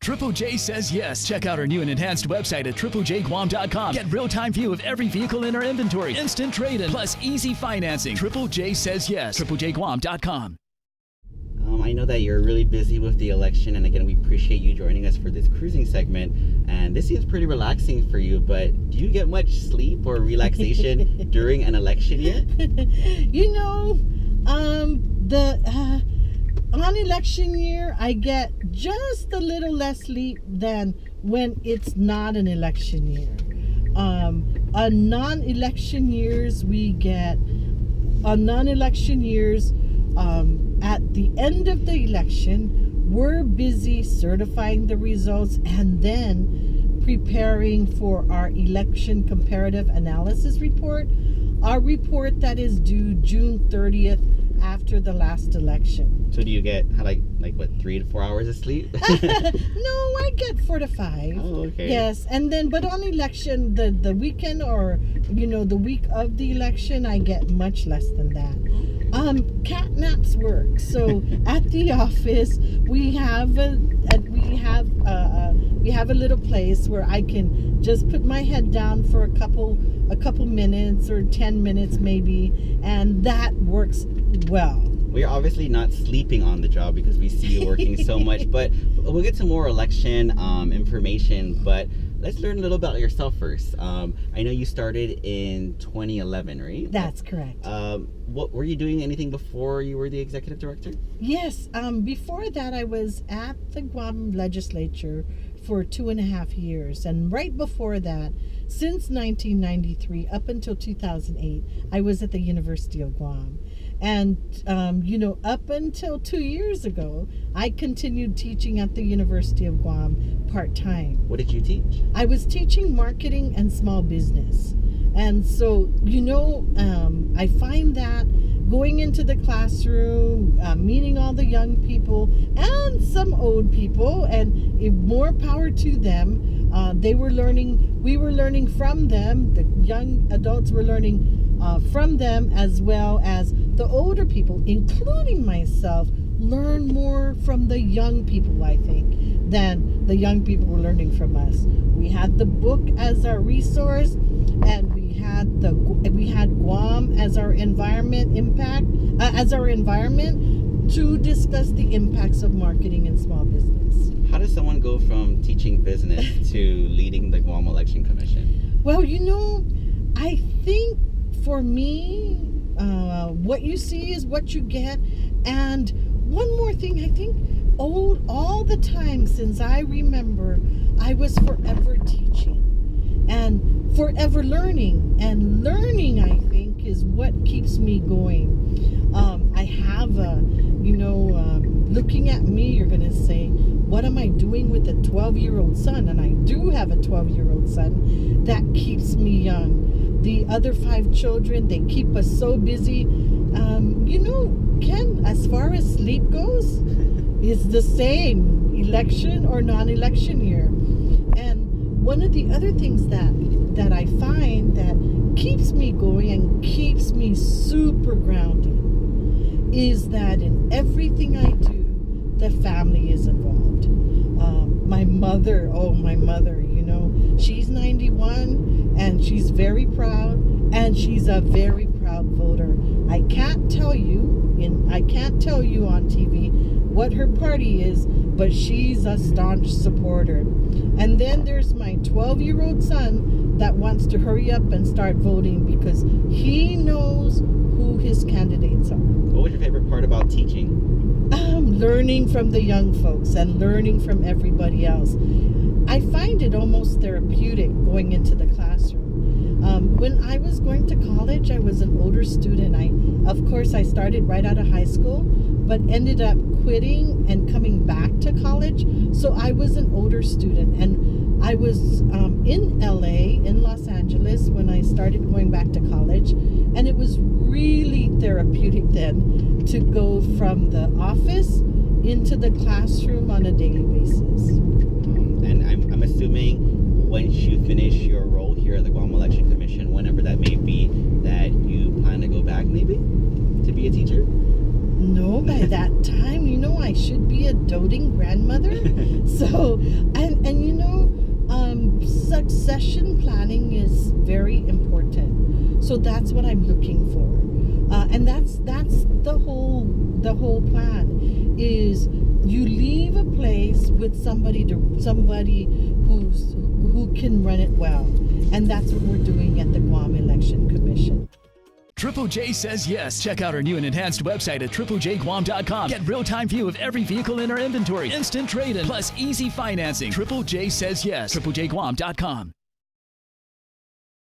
Triple J says yes. Check out our new and enhanced website at triplejguam.com. Get real-time view of every vehicle in our inventory, instant trade-in, plus easy financing. Triple J says yes. triplejguam.com. I know that you're really busy with the election, and again, we appreciate you joining us for this cruising segment. And this seems pretty relaxing for you, but do you get much sleep or relaxation during an election year? You know, on election year, I get just a little less sleep than when it's not an election year. On non-election years, at the end of the election, we're busy certifying the results and then preparing for our election comparative analysis report, our report that is due June 30th after the last election. So do you get like what, 3 to 4 hours of sleep? No, I get 4 to 5. Oh, okay. Yes, and then but on election, the weekend or the week of the election, I get much less than that. Cat naps work. So at the office, we have a little place where I can just put my head down for a couple minutes or 10 minutes maybe, and that works well. We're obviously not sleeping on the job because we see you working so much, but we'll get to more election information, but let's learn a little about yourself first. I know you started in 2011, right? That's correct. What were you doing? Anything before you were the executive director? Yes. Before that, I was at the Guam legislature for 2.5 years, and right before that, since 1993 up until 2008, I was at the University of Guam. And, up until 2 years ago, I continued teaching at the University of Guam part-time. What did you teach? I was teaching marketing and small business. And so, I find that going into the classroom, meeting all the young people and some old people, and more power to them. We were learning from them. The young adults were learning from them, as well as the older people, including myself, learn more from the young people, I think, than the young people were learning from us. We had the book as our resource, and we had Guam as our environment to discuss the impacts of marketing in small business. How does someone go from teaching business to leading the Guam Election Commission? Well, I think for me, what you see is what you get. And one more thing, I think all the time since I remember, I was forever teaching and forever learning. And learning, I think, is what keeps me going. I have looking at me, you're going to say, what am I doing with a 12-year-old son? And I do have a 12-year-old son that keeps me young. The other 5 children, they keep us so busy. Ken, as far as sleep goes, it's the same, election or non-election year. And one of the other things that I find that keeps me going and keeps me super grounded is that in everything I do, the family is involved. My mother, she's 91 and she's very proud, and she's a very proud voter. I can't tell you on TV what her party is, but she's a staunch supporter. And then there's my 12-year-old son that wants to hurry up and start voting because he knows who his candidates are. What was your favorite part about teaching? Learning from the young folks and learning from everybody else. I find it almost therapeutic going into the classroom. When I was going to college, I was an older student. I started right out of high school, but ended up quitting and coming back to college. So I was an older student, and I was in LA, in Los Angeles, when I started going back to college. And it was really therapeutic then to go from the office into the classroom on a daily basis. And I'm assuming once you finish your role here at the Guam Election Commission, whenever that may be, that you plan to go back maybe to be a teacher? No, by that time, I should be a doting grandmother. So, succession planning is very important. So that's what I'm looking for, and that's the whole plan. Is you leave a place with somebody who can run it well, and that's what we're doing at the Guam Election Commission. Triple J says yes. Check out our new and enhanced website at triplejguam.com. Get real-time view of every vehicle in our inventory, instant trade-in, plus easy financing. Triple J says yes. triplejguam.com.